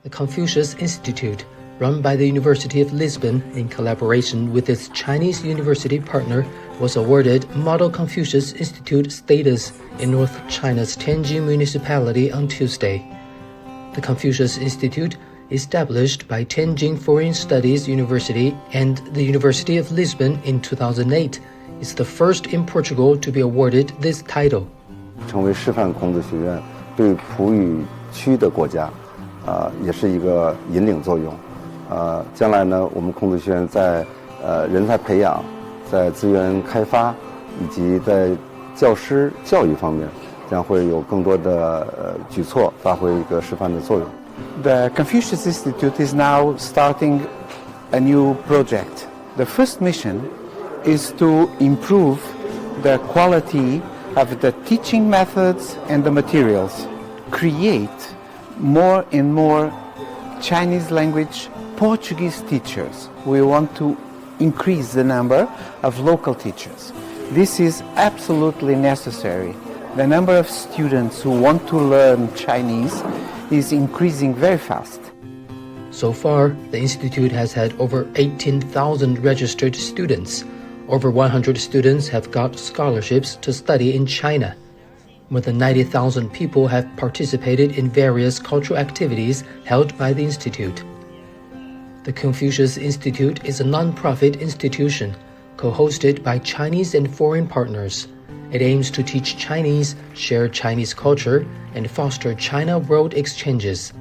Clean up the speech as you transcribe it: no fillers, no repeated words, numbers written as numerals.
The Confucius Institute, run by the University of Lizbon in collaboration with its Chinese university partner, was awarded Model Confucius Institute status in North China's Tianjin municipality on Tuesday. The Confucius Institute, established by Tianjin Foreign Studies University and the University of Lisbon in 2008, is the first in Portugal to be awarded this title. 成为示范孔子学院对葡语区的国家，也是一个引领作用。将来呢，我们孔子学院在人才培养、在资源开发以及在教师教育方面，将会有更多的举措，发挥一个示范的作用。The Confucius Institute is now starting a new project. The first mission is to improve the quality of the teaching methods and the materials, create more and more Chinese language Portuguese teachers. We want to increase the number of local teachers. This is absolutely necessary. The number of students who want to learn Chinese is increasing very fast. So far, the Institute has had over 18,000 registered students. Over 100 students have got scholarships to study in China. More than 90,000 people have participated in various cultural activities held by the Institute. The Confucius Institute is a non-profit institution, co-hosted by Chinese and foreign partners. It aims to teach Chinese, share Chinese culture, and foster China-world exchanges.